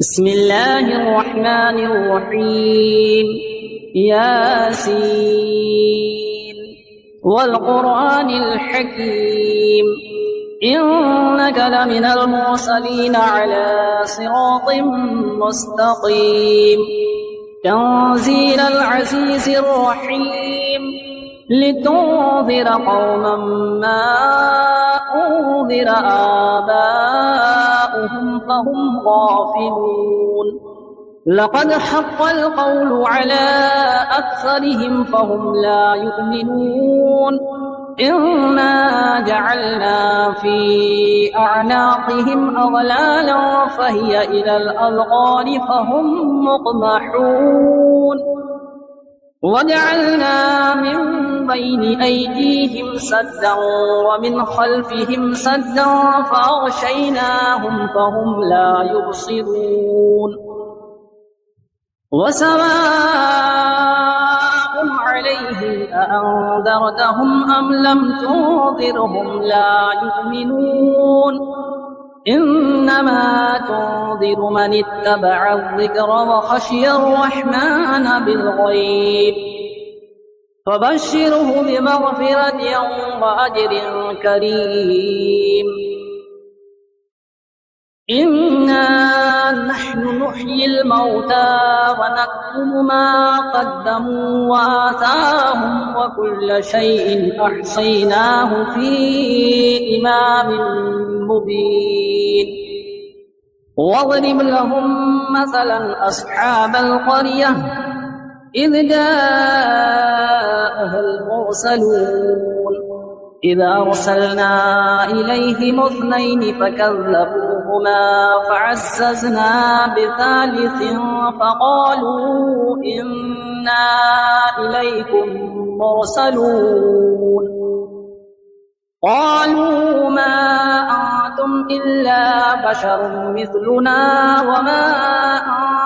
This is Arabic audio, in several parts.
بسم الله الرحمن الرحيم. ياسين والقرآن الحكيم إنك لمن المرسلين على صراط مستقيم تنزيل العزيز الرحيم لتنذر قوما ما أنذر آباؤهم فهم غافلون لقد حق القول على أكثرهم فهم لا يؤمنون إنا جعلنا في أعناقهم أغلالا فهي إلى الأذقان فهم مقمحون وجعلنا من بين أيديهم سدا ومن خلفهم سدا فأغشيناهم فهم لا يبصرون وسواء عليهم أأنذرتهم أم لم تنذرهم لا يؤمنون إنما تنذر من اتبع الذكر وخشي الرحمن بالغيب فبشره بمغفرة وأجر كريم إنا نحن نحيي الموتى ونكتب ما قدموا وآثارهم وكل شيء أحصيناه في إمام مبين واضرب لهم مثلا أصحاب القرية إذ جاءها المرسلون إذا أرسلنا إليهم اثنين فكذبوهما فعززنا بثالث فقالوا إنا إليكم مرسلون قالوا ما أنتم إلا بشر مثلنا وما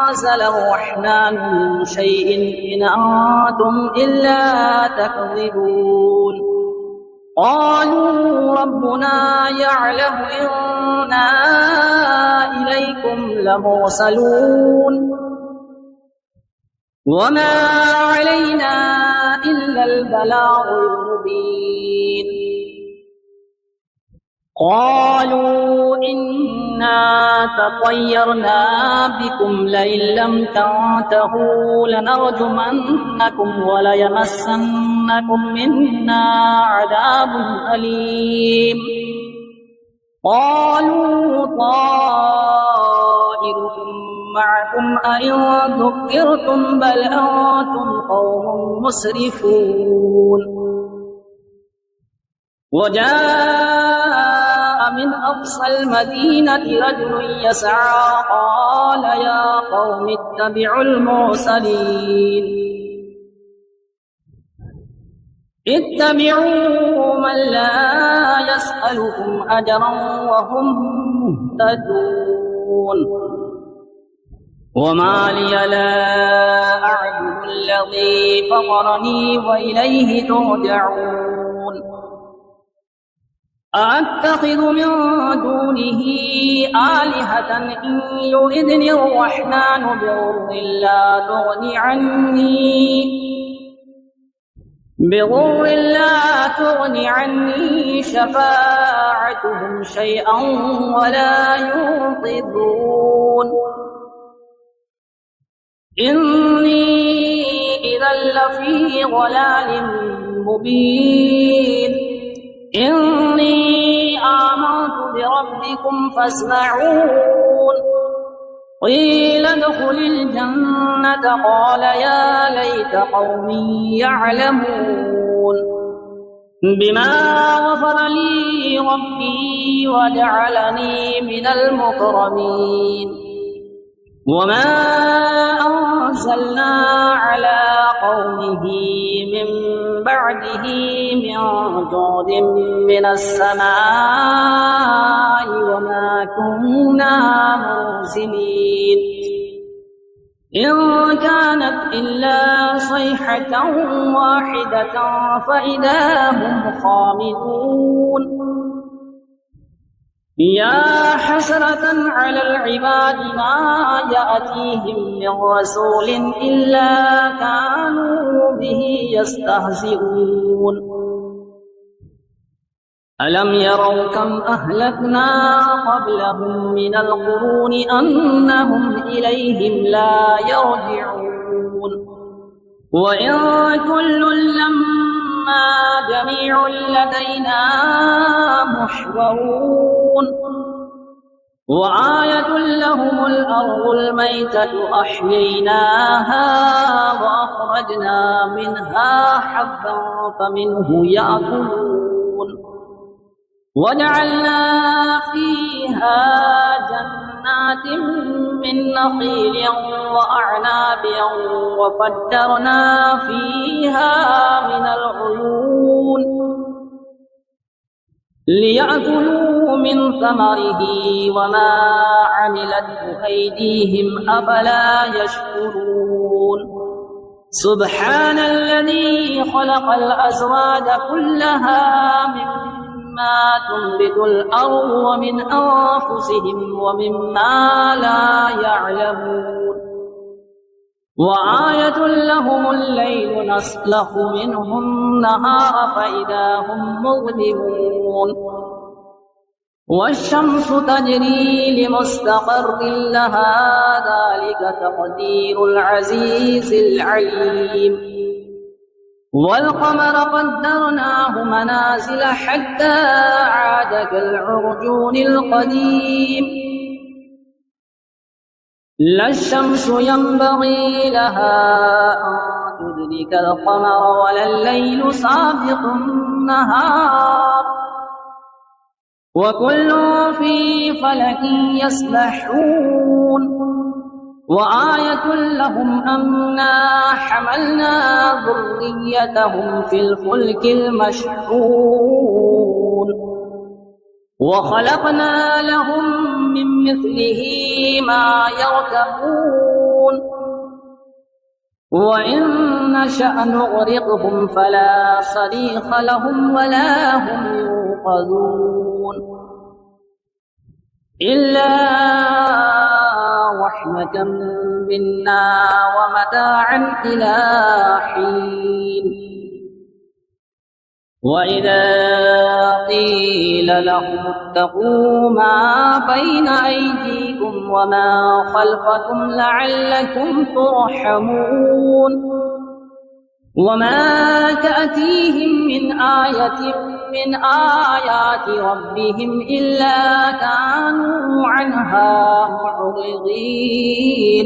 أنزل الرحمن من شيء إن أنتم إلا تكذبون قالوا ربنا يعلم إنا إليكم لمرسلون وما علينا إلا البلاغ المبين قالوا إنا تطيرنا بكم لئن لم تنتهوا لنرجمنكم وليمسنكم منا عذاب أليم قالوا طائركم معكم أئن ذكرتم بل أنتم قوم مسرفون وجاء من أقصى المدينة رجل يسعى قال يا قوم اتبعوا المرسلين اتبعوا من لا يسألكم أجرا وهم مهتدون وما لي لا أعبد الذي فطرني وإليه ترجعون أأتخذ من دونه آلهة إن يردني الرحمن بضر لا تغني عني شفاعتهم شيئا ولا ينقذون إني إذا لفي ضلال مبين إني آمنت بربكم فاسمعون قيل ادخل الجنة قال يا ليت قومي يعلمون بما غفر لي ربي وجعلني من المكرمين وما أنزلنا على قومه من بعده من جود من السماء وما كنا منزلين إن كانت إلا صيحة واحدة فإذا هم خامدون يا حسرة على العباد ما يأتيهم من رسول إلا كانوا به يستهزئون ألم يروا كم أهلكنا قبلهم من القرون أنهم إليهم لا يرجعون وإن كل لما جميع لدينا محضرون وآية لهم الأرض الميتة أحييناها وأخرجنا منها حبا فمنه يأكلون وجعلنا فيها جنات من نخيل وأعناب وفجرنا فيها من العيون ليأكلوا من ثمره وما عملته أيديهم أفلا يشكرون سبحان الذي خلق الأزواج كلها مما تنبت الأرض ومن أنفسهم ومما لا يعلمون وآية لهم الليل نسلخ منه النهار فإذا هم مظلمون والشمس تجري لمستقر لها ذلك تقدير العزيز العليم والقمر قدرناه منازل حتى عاد كالعرجون القديم لا الشمس ينبغي لها أن تدرك القمر ولا الليل سابق النهار وكل في فلك يسبحون وآية لهم أنا حملنا ذريتهم في الفلك المشحون وخلقنا لهم من مثله ما يركبون وإن نشأ نغرقهم فلا صريخ لهم ولا هم ينقذون إلا رحمة منا ومتاعا إلى حين وإذا قيل لهم اتقوا ما بين أيديكم وما خلفكم لعلكم ترحمون وما تأتيهم من آية من آيات ربهم إلا كانوا عنها معرضين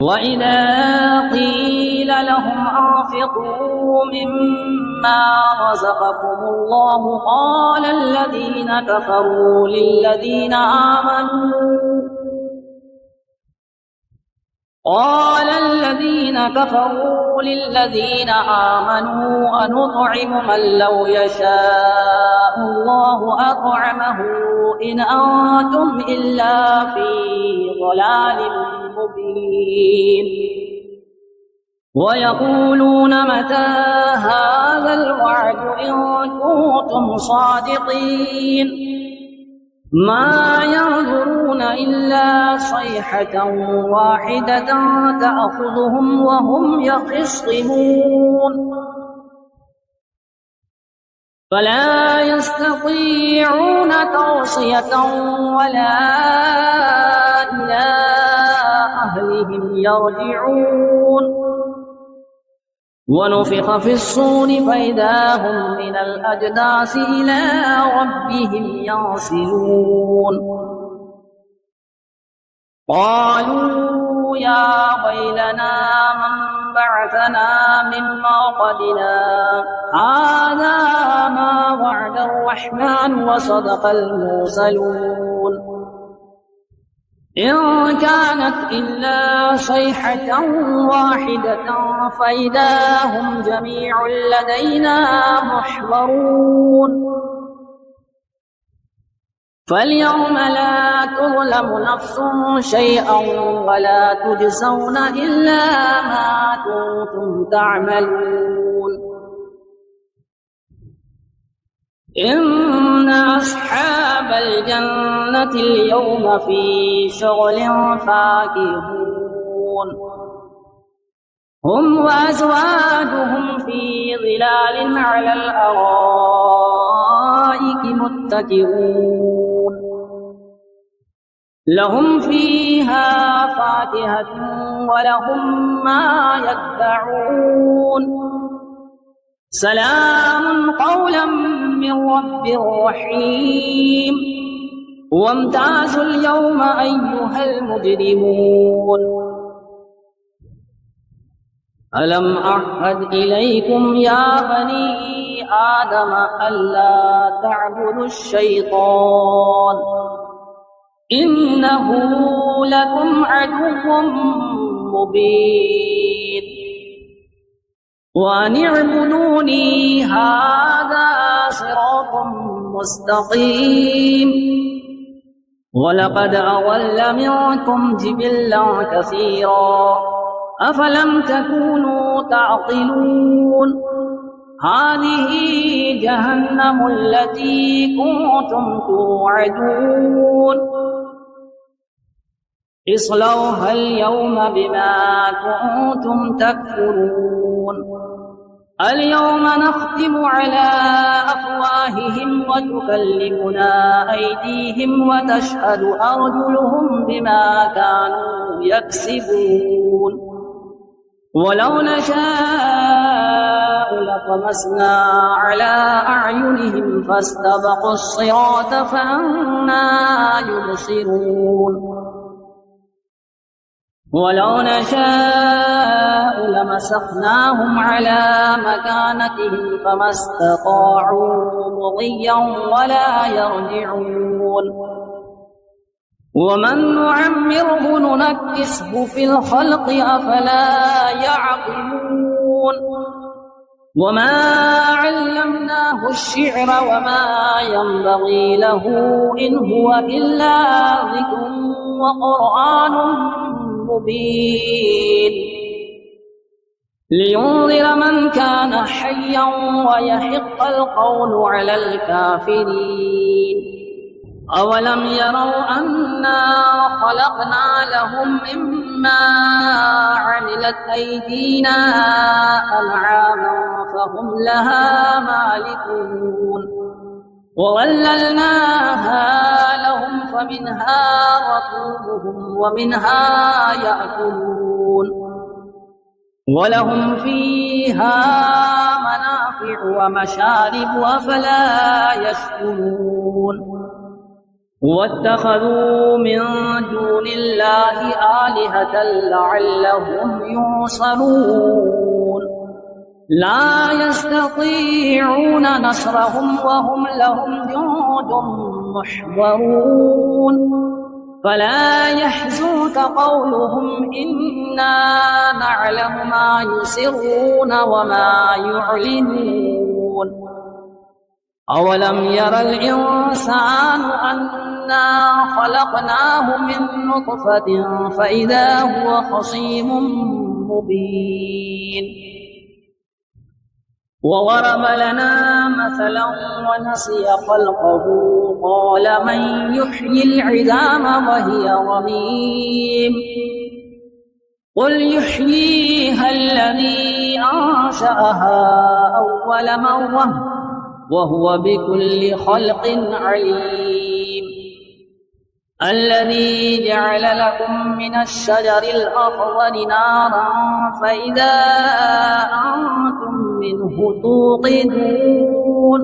وإذا قيل لهم أنفقوا مما رزقكم الله قال الذين كفروا للذين آمنوا أنطعم من لو يشاء الله أطعمه إن أنتم إلا في ضلال مبين ويقولون متى هذا الوعد إن كنتم صادقين ما ينظرون إلا صيحة واحدة تأخذهم وهم يخصمون فلا يستطيعون توصية ولا إلى أهلهم يرجعون ونفخ في الصور فإذا هم من الأجداث إلى ربهم ينسلون قالوا يا ويلنا من بعثنا من مرقدنا هذا ما وعد الرحمن وصدق المرسلون إن كانت إلا صيحة واحدة فإذا هم جميع لدينا محضرون فاليوم لا تظلم نفس شيئا ولا تجزون إلا ما كنتم تعملون إن أصحاب الجنة اليوم في شغل فاكهون هم وأزواجهم في ظلال على الأرائك متكئون لهم فيها فاكهة ولهم ما يدعون سلام قولا من رب رحيم وامتازوا اليوم أيها المجرمون ألم أعهد إليكم يا بني آدم ألا تعبدوا الشيطان إنه لكم عدو مبين وأن اعبدوني هذا صراط مستقيم ولقد أضل منكم جبلا كثيرا أفلم تكونوا تعقلون هذه جهنم التي كنتم توعدون اصلوها اليوم بما كنتم تكفرون اليوم نختم على أفواههم وتكلمنا أيديهم وتشهد أرجلهم بما كانوا يكسبون ولو نشاء لطمسنا على أعينهم فاستبقوا الصراط فأنى يبصرون ولو نشاء لمسخناهم على مكانتهم فما استطاعوا مضيا ولا يرجعون ومن نعمره ننكسه في الخلق أفلا يعقلون وما علمناه الشعر وما ينبغي له إن هو إلا ذكر وقرآن مبين لينذر من كان حيا ويحق القول على الكافرين أولم يروا أنا خلقنا لهم مما عملت أيدينا أنعاما فهم لها مالكون وظللناها لهم فمنها ركوبهم ومنها يأكلون ولهم فيها منافع ومشارب أفلا يشكرون واتخذوا من دون الله آلهة لعلهم ينصرون لا يستطيعون نصرهم وهم لهم جند محضرون فلا يحزنك قولهم إنا نعلم ما يسرون وما يعلنون أولم ير الإنسان أنا خلقناه من نطفة فإذا هو خصيم مبين وضرب لنا مثلا ونسي خلقه قال من يحيي العظام وهي رميم قل يحييها الذي أنشأها أول مرة وهو بكل خلق عليم الذي جعل لكم من الشجر الأخضر نارا فإذا أنتم منه توقدون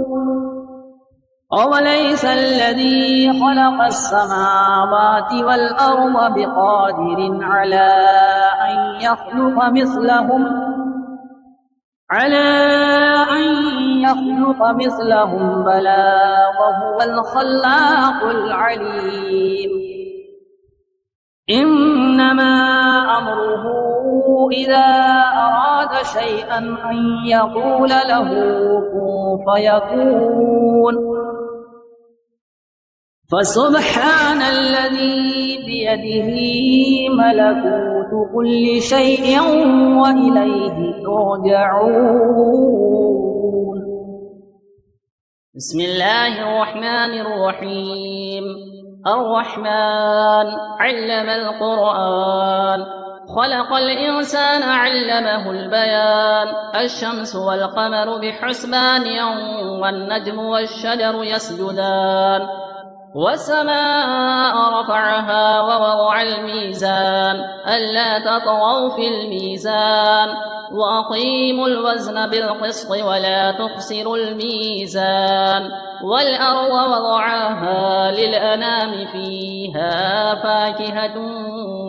أوليس الذي خلق السماوات والأرض بقادر على أن يخلق مثلهم بلى وهو الخلاق العليم إنما أمره إذا أراد شيئا أن يقول له كن فيكون فسبحان الذي بيده ملكوت كل شيء وإليه ترجعون بسم الله الرحمن الرحيم. الرحمن علم القرآن، خلق الإنسان علمه البيان. الشمس والقمر بحسبان، والنجم والشجر يسجدان. والسماء رفعها ووضع الميزان، ألا تطغوا في الميزان، وأقيموا الوزن بالقسط ولا تخسروا الميزان. والأرض وضعها للأنام، فيها فاكهة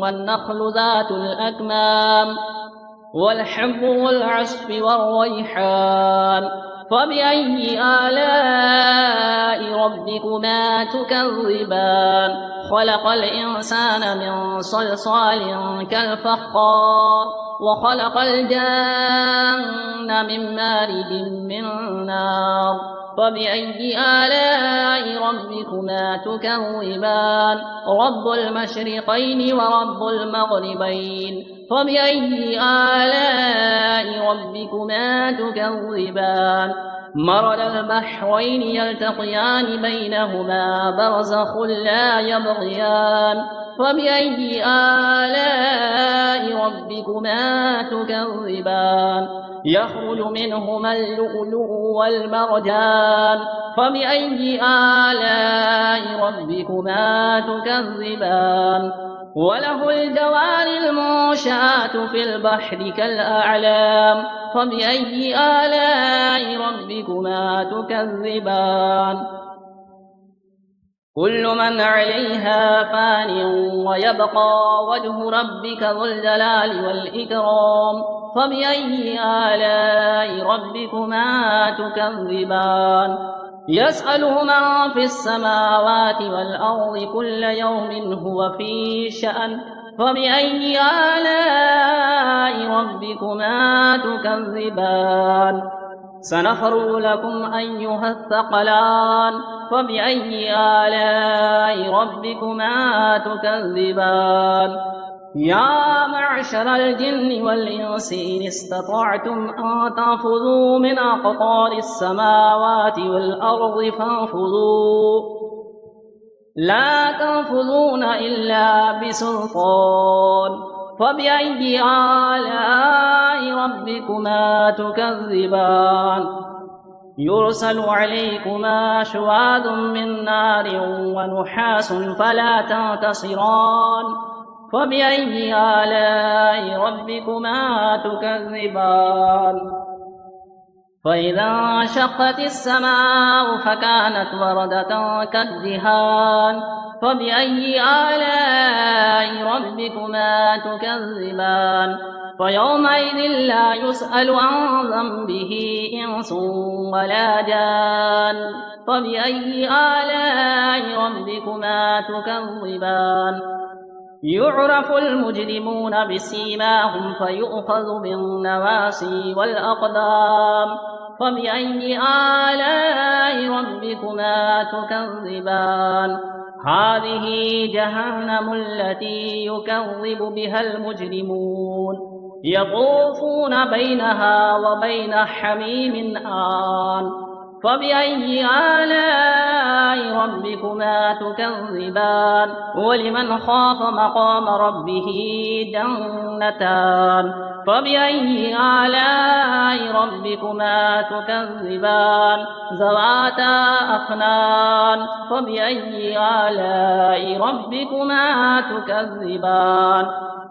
والنخل ذات الأكمام، والحب والعصف والريحان. فبأي آلاء ربكما تكذبان؟ خلق الإنسان من صلصال كالفخار، وخلق الجن من مارد من نار. فبأي آلاء ربكما تكذبان؟ رب المشرقين ورب المغربين. فبأي آلاء ربكما تكذبان؟ مرج البحرين يلتقيان، بينهما برزخ لا يبغيان. فبأي آلاء ربكما تكذبان؟ يخرج منهما اللؤلؤ والمرجان. فبأي آلاء ربكما تكذبان؟ وله الجوار المنشآت في البحر كالأعلام. فبأي آلاء ربكما تكذبان؟ كل من عليها فان، ويبقى وجه ربك ذو الجلال والإكرام. فبأي آلاء ربكما تكذبان؟ يسأله من في السماوات والأرض، كل يوم هو في شأن. فبأي آلاء ربكما تكذبان؟ سنفرغ لكم أيها الثقلان. فبأي آلاء ربكما تكذبان؟ يا معشر الجن والإنس، إن استطعتم أن تنفذوا من أقطار السماوات والأرض فانفذوا، لا تنفذون إلا بسلطان. فبأي آلاء ربكما تكذبان؟ يرسل عليكما شواظ من نار ونحاس فلا تنتصران. فبأي آلاء ربكما تكذبان؟ فإذا انشقت السماء فكانت وردة كالدهان. فبأي آلاء ربكما تكذبان؟ فيومئذ لا يسأل عن ذنبه إنس ولا جان. فبأي آلاء ربكما تكذبان؟ يعرف المجرمون بسيماهم، فيؤخذ بالنواصي والأقدام. فبأي آلاء ربكما تكذبان؟ هذه جهنم التي يكذب بها المجرمون، يطوفون بينها وبين حميم آن. فبأي آلاء ربكما تكذبان؟ ولمن خاف مقام ربه جنتان. فبأي آلاء ربكما تكذبان؟ ذواتا أفنان. فبأي آلاء ربكما تكذبان؟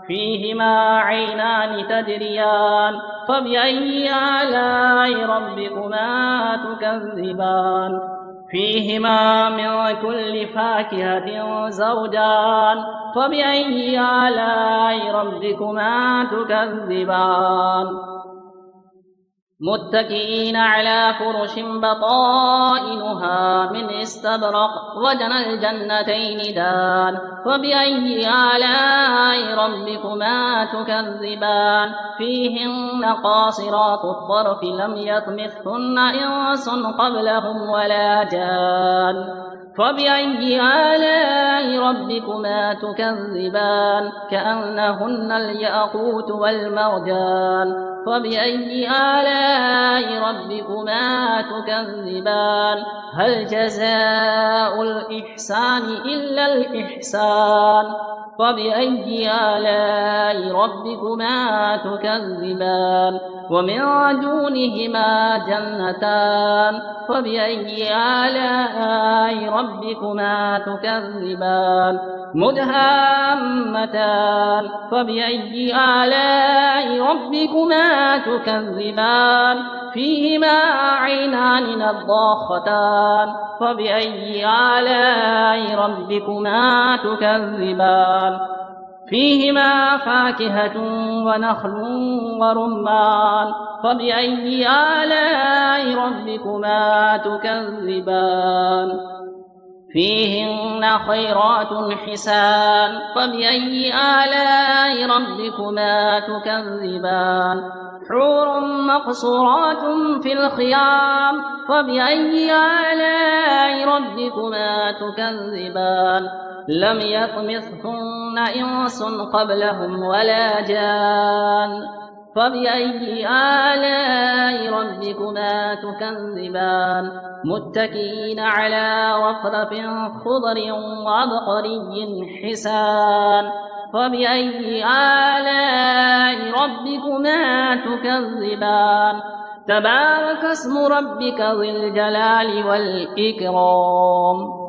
فيهما عينان تجريان. فبأي آلاء ربكما تكذبان؟ فيهما من كل فاكهة زوجان. فبأي آلاء ربكما تكذبان؟ متكئين على فرش بطائنها من استبرق، وجنى الجنتين دان. فبأي آلاء ربكما تكذبان؟ فيهن قاصرات الطرف لم يطمثهن إنس قبلهم ولا جان. فبأي آلاء ربكما تكذبان كأنهن الياقوت والمرجان فبأي آلاء ربكما تكذبان هل جزاء الإحسان إلا الإحسان فبأي آلاء ربكما تكذبان ومن دونهما جنتان فبأي آلاء ربكما تكذبان مدهامتان فبأي آلاء ربكما تكذبان فيهما عينان نضاختان فبأي آلاء ربكما تكذبان فيهما فاكهة ونخل ورمان فبأي آلاء ربكما تكذبان فيهن خيرات حسان فبأي آلاء ربكما تكذبان حور مقصورات في الخيام فبأي آلاء ربكما تكذبان لم يطمثهن إنس قبلهم ولا جان فبأي آلاء ربكما تكذبان متكئين على رفرف خضر وعبقري حسان فبأي آلاء ربكما تكذبان تبارك اسم ربك ذي الجلال والإكرام